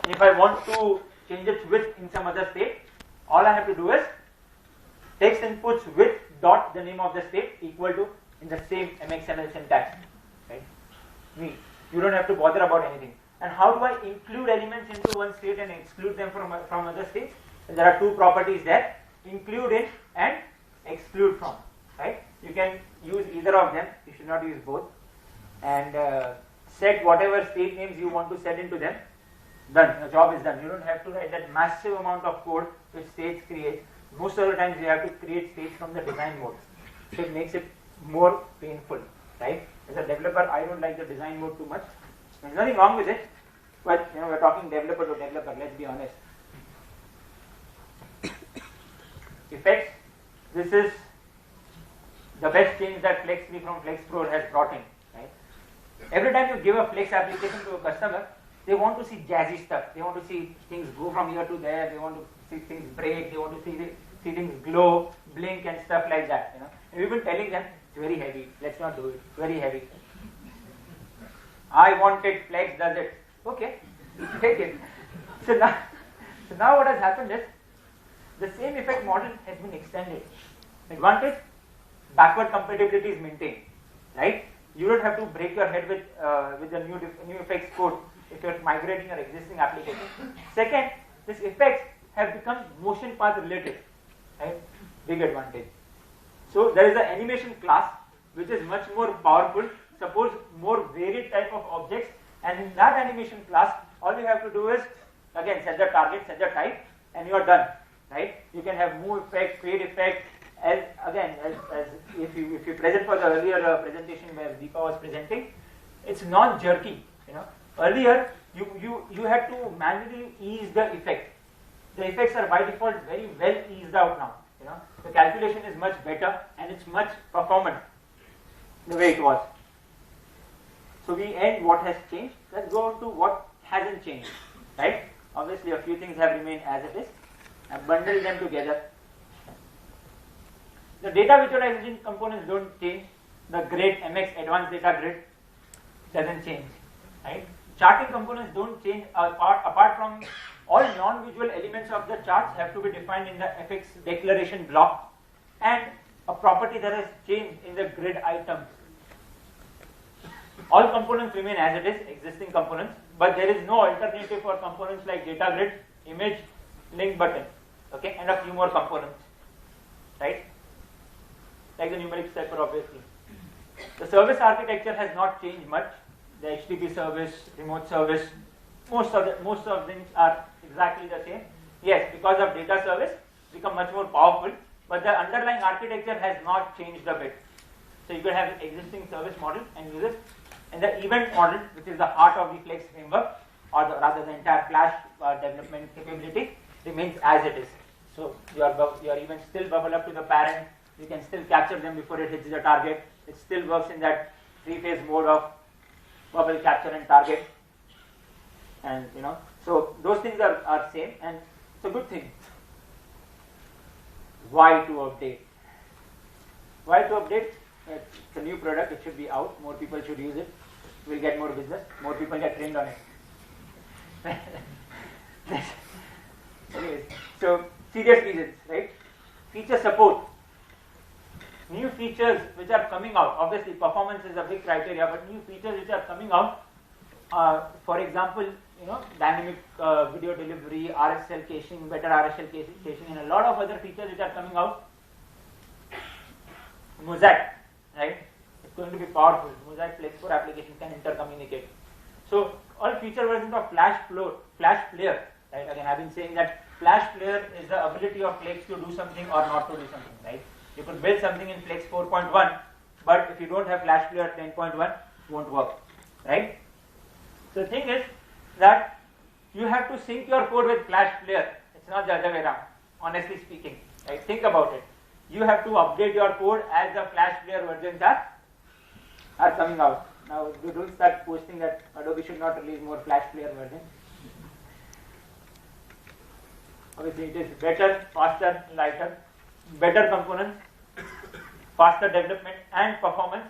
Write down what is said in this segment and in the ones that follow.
If I want to change its width in some other state, all I have to do is text inputs width dot the name of the state equal to in the same MXML syntax. Right? You don't have to bother about anything. And how do I include elements into one state and exclude them from other states? And there are two properties there: include in and exclude from. Right? You can use either of them. You should not use both. And set whatever state names you want to set into them. Done. The job is done. You don't have to write that massive amount of code which states create. Most of the times you have to create states from the design mode. So it makes it more painful, right? As a developer, I don't like the design mode too much. There's nothing wrong with it, but we're talking developer to developer. Let's be honest. Effects. This is the best change that Flex 3 from Flex Pro has brought in. Right? Every time you give a Flex application to a customer, they want to see jazzy stuff. They want to see things go from here to there. They want to see things break. They want to see things glow, blink, and stuff like that. And we've been telling them it's very heavy. Let's not do it. Very heavy. I want it. Flex does it. Okay, take it. So now what has happened is the same effect model has been extended. Advantage: backward compatibility is maintained. Right? You don't have to break your head with the new effects code if you're migrating your existing application. Second, these effects have become motion path related. Right? Big advantage. So there is an animation class which is much more powerful, suppose more varied type of objects, and in that animation class, all you have to do is again set the target, set the type, and you are done. Right? You can have move effect, fade effect. As if you present for the earlier presentation where Deepa was presenting, it's non-jerky. Earlier you had to manually ease the effect. The effects are by default very well eased out now. The calculation is much better and it's much performant the way it was. So we end what has changed. Let's go on to what hasn't changed. Right? Obviously a few things have remained as it is. I've bundled them together. The data visualization components don't change. The grid, MX advanced data grid doesn't change. Right? Charting components don't change apart from all non-visual elements of the charts have to be defined in the FX declaration block, and a property that has changed in the grid items. All components remain as it is, existing components, but there is no alternative for components like data grid, image, link button, okay, and a few more components, right? Like the numeric stepper, obviously. The service architecture has not changed much. The HTTP service, remote service, most of things are exactly the same. Yes, because of data service, become much more powerful, but the underlying architecture has not changed a bit. So you can have an existing service model and use it. And the event model, which is the heart of the Flex framework, or rather the entire Flash development capability, remains as it is. So your events still bubble up to the parent. You can still capture them before it hits the target. It still works in that three-phase mode of bubble, capture, and target. And so those things are same, and it's a good thing. Why to update? Why to update? It's a new product. It should be out. More people should use it. We'll get more business. More people get trained on it. Anyways, so serious reasons, right? Feature support. New features which are coming out. Obviously, performance is a big criteria, but new features which are coming out. For example, dynamic video delivery, RSL caching, better RSL caching, and a lot of other features which are coming out. Mosaic, right? It's going to be powerful. Mosaic Flex 4 application can intercommunicate. So all future versions of Flash Player, right? Again, I've been saying that Flash Player is the ability of Flex to do something or not to do something, right? You could build something in Flex 4.1, but if you don't have Flash Player 10.1, it won't work, right? So the thing is that you have to sync your code with Flash Player. It's not the other way around, honestly speaking, right? Think about it. You have to update your code as the Flash Player versions are coming out. Now, you don't start posting that Adobe should not release more Flash Player versions. Obviously, it is better, faster, lighter, better components, faster development and performance,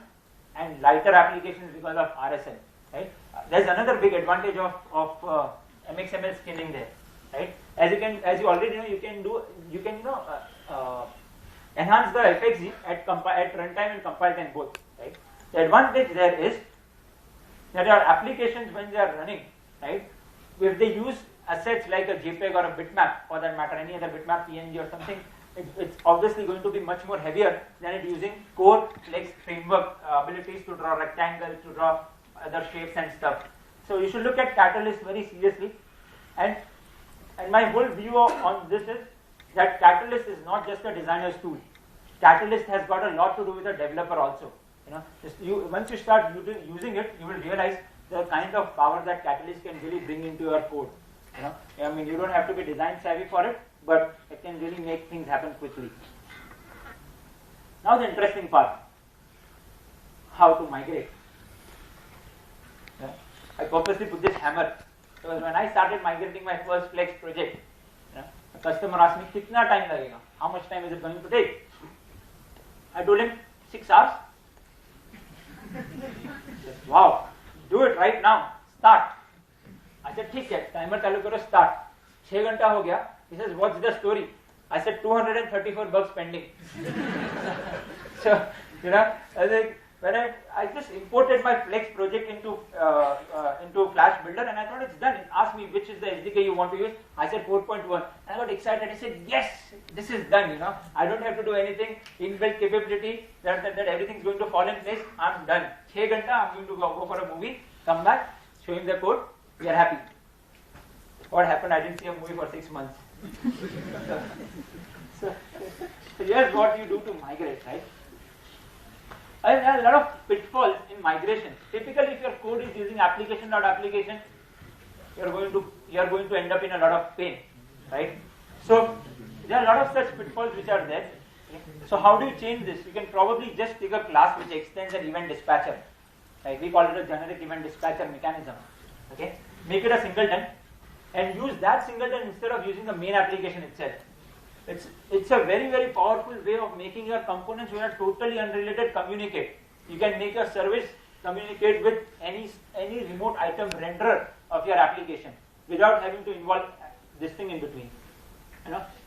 and lighter applications because of RSL. Right? There's another big advantage of MXML scaling there, right? As you already know, you can enhance the FXG at runtime and compile time both, right? The advantage there is that your applications, when they are running, right, if they use assets like a JPEG or a bitmap, for that matter, any other bitmap, PNG or something, it's obviously going to be much more heavier than it using core Flex framework abilities to draw rectangles, to draw other shapes and stuff. So you should look at Catalyst very seriously, and my whole view on this is that Catalyst is not just a designer's tool. Catalyst has got a lot to do with the developer also. Once you start using it, you will realize the kind of power that Catalyst can really bring into your code. I mean, you don't have to be design savvy for it, but it can really make things happen quickly. Now the interesting part, how to migrate. I purposely put this hammer because when I started migrating my first Flex project, the customer asked me, "Kitna time lagega? How much time is it going to take?" I told him 6 hours. He says, "Wow, do it right now. Start." I said, "ठीक है, timer चालू करो, start." 6 घंटा हो गया. He says, "What's the story?" I said, 234 bugs pending. So, I think when I just imported my Flex project into Flash Builder, and I thought it's done. It asked me which is the SDK you want to use. I said 4.1, and I got excited. I said, "Yes, this is done. I don't have to do anything. Inbuilt capability that everything's going to fall in place. I'm done. 6 घंटा. I'm going to go for a movie. Come back, show him the code. We are happy." What happened? I didn't see a movie for 6 months. So here's what you do to migrate, right? And there are a lot of pitfalls in migration. Typically, if your code is using application.application, you're going to end up in a lot of pain, right? So there are a lot of such pitfalls which are there. So how do you change this? You can probably just take a class which extends an event dispatcher. Right? We call it a generic event dispatcher mechanism. Okay? Make it a singleton and use that singleton instead of using the main application itself. It's a very, very powerful way of making your components which are totally unrelated communicate. You can make your service communicate with any remote item renderer of your application without having to involve this thing in between.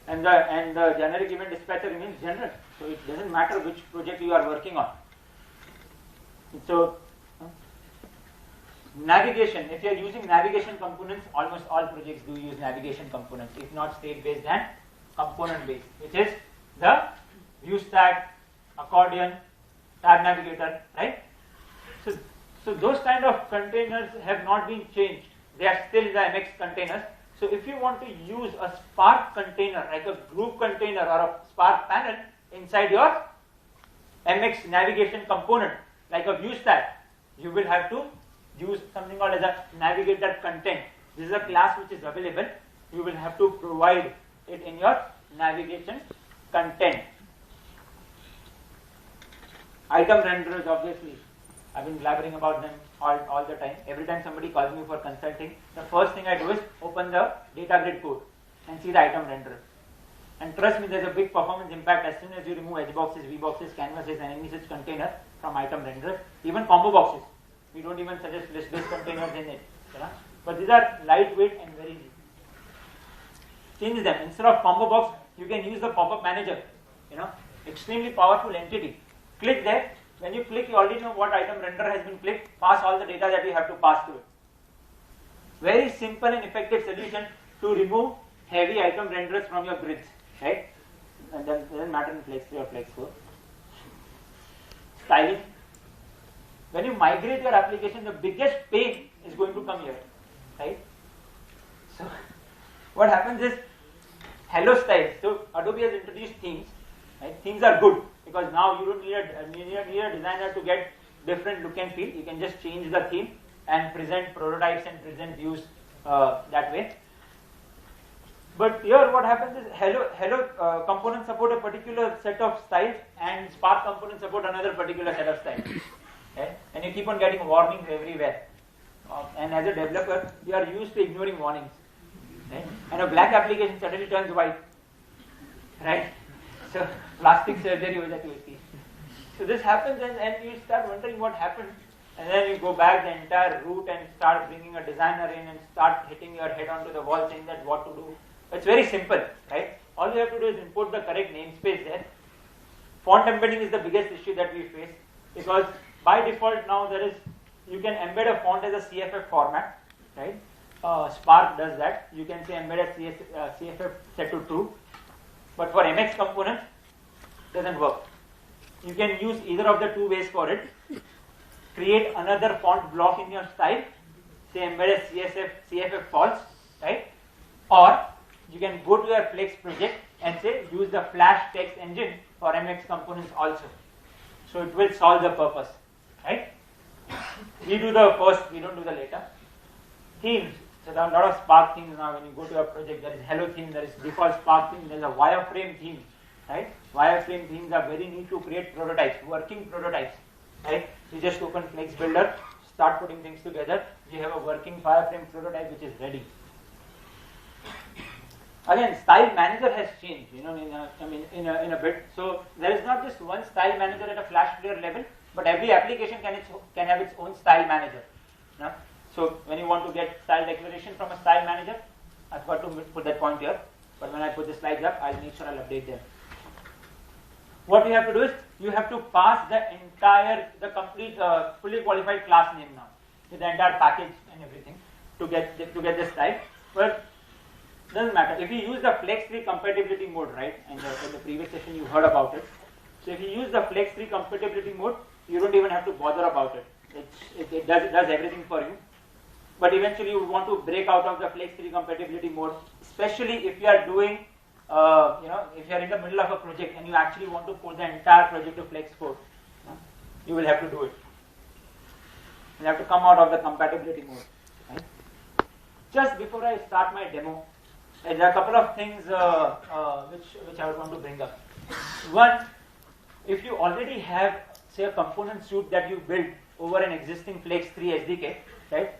And the generic event dispatcher remains general, so it doesn't matter which project you are working on. So navigation, if you are using navigation components, almost all projects do use navigation components, if not state-based and component-based, which is the view stack, accordion, tab navigator, right? So those kind of containers have not been changed. They are still the MX containers. So if you want to use a Spark container, like a group container or a Spark panel inside your MX navigation component, like a view stack, you will have to use something called as a navigator content. This is a class which is available. You will have to provide it in your navigation content. Item renderers, obviously, I've been blabbering about them all the time. Every time somebody calls me for consulting, the first thing I do is open the data grid code and see the item renderer. And trust me, there's a big performance impact as soon as you remove edge boxes, V boxes, canvases, and any such container from item renderers. Even combo boxes. We don't even suggest list-based containers in it. But these are lightweight and very easy. Change them. Instead of combo box, you can use the pop-up manager. Extremely powerful entity. Click there. When you click, you already know what item renderer has been clicked. Pass all the data that you have to pass to it. Very simple and effective solution to remove heavy item renderers from your grids. Right? And then it doesn't matter in Flex 3 or Flex 4. Styling. When you migrate your application, the biggest pain is going to come here. Right? So what happens is Hello Style. So Adobe has introduced themes. Right? Themes are good because now you don't need a designer to get different look and feel. You can just change the theme and present prototypes and present views that way. But here what happens is Hello components support a particular set of styles and Spark components support another particular set of styles. Okay? And you keep on getting warnings everywhere. And as a developer, you are used to ignoring warnings. Right? And a black application suddenly turns white. Right? So plastic surgery was at USC. So this happens and you start wondering what happened. and then you go back the entire route and start bringing a designer in and start hitting your head onto the wall saying that what to do. It's very simple, right? All you have to do is import the correct namespace there. Font embedding is the biggest issue that we face, because by default now you can embed a font as a CFF format, right? Spark does that. You can say embed as CFF set to true, but for MX components, doesn't work. You can use either of the two ways for it. Create another font block in your style, say embed as CFF false, right? Or you can go to your Flex project and say use the Flash text engine for MX components also. So it will solve the purpose, right? We do the first, we don't do the later. Themes. So there are a lot of Spark themes now. When you go to a project, there is Hello theme, there is default Spark theme, there is a wireframe theme, right? Wireframe themes are very neat to create prototypes, working prototypes, right? You just open Flex Builder, start putting things together. You have a working wireframe prototype which is ready. Again, style manager has changed, in a bit. So there is not just one style manager at a Flash player level, but every application can have its own style manager. No? So when you want to get style declaration from a style manager, I've got to put that point here. But when I put the slides up, I'll make sure I'll update them. What you have to do is you have to pass the complete fully qualified class name now with the entire package and everything to get the style. But doesn't matter. If you use the Flex 3 compatibility mode, right, and in the previous session you heard about it. So if you use the Flex 3 compatibility mode, you don't even have to bother about it. It does everything for you. But eventually you want to break out of the Flex 3 compatibility mode, especially if you are doing, if you are in the middle of a project and you actually want to put the entire project to Flex 4, you will have to do it. You have to come out of the compatibility mode. Right? Just before I start my demo, there are a couple of things which I would want to bring up. One, if you already have, say, a component suite that you built over an existing Flex 3 SDK, right?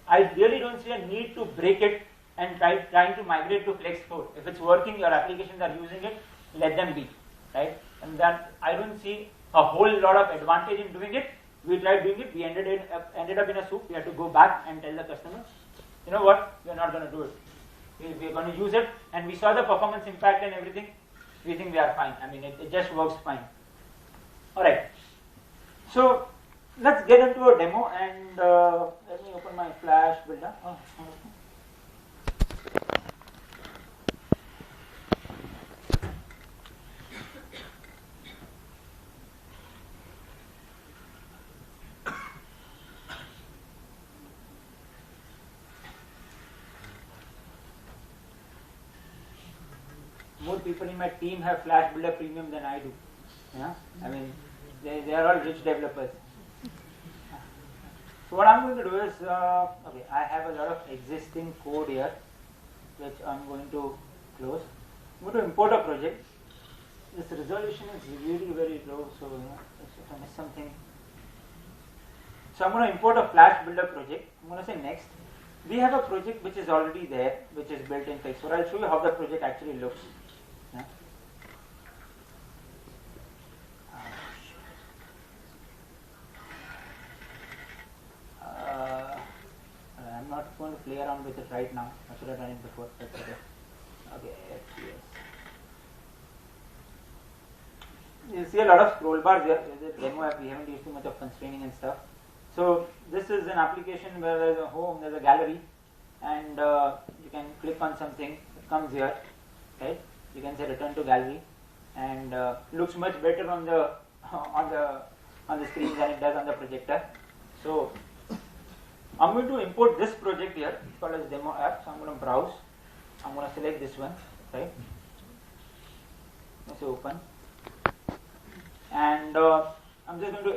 I really don't see a need to break it and trying to migrate to Flex 4. If it's working, your applications are using it, let them be, right? And then I don't see a whole lot of advantage in doing it. We tried doing it, we ended up in a soup. We had to go back and tell the customer, you know what, we're not going to do it. We're going to use it, and we saw the performance impact and everything. We think we are fine. I mean, it just works fine. Alright. So, let's get into a demo, and let me open my Flash builder. More people in my team have Flash Builder Premium than I do. Yeah? I mean, they are all rich developers. So what I'm going to do is, okay, I have a lot of existing code here, which I'm going to close. I'm going to import a project. This resolution is really very low, so if I miss something. So I'm going to import a Flash Builder project. I'm going to say next. We have a project which is already there, which is built in Flex 4. I'll show you how the project actually looks. Yeah. I'm not going to play around with it right now. I should have done it before. That's okay. Okay, FPS. You see a lot of scroll bars here. There's a demo app. We haven't used too much of constraining and stuff. So this is an application where there's a home, there's a gallery, and you can click on something. It comes here. Okay. You can say return to gallery, and looks much better on the screen than it does on the projector. So I'm going to import this project here. It's called as demo app. So I'm going to browse. I'm going to select this one, right? Let's open, and I'm just going to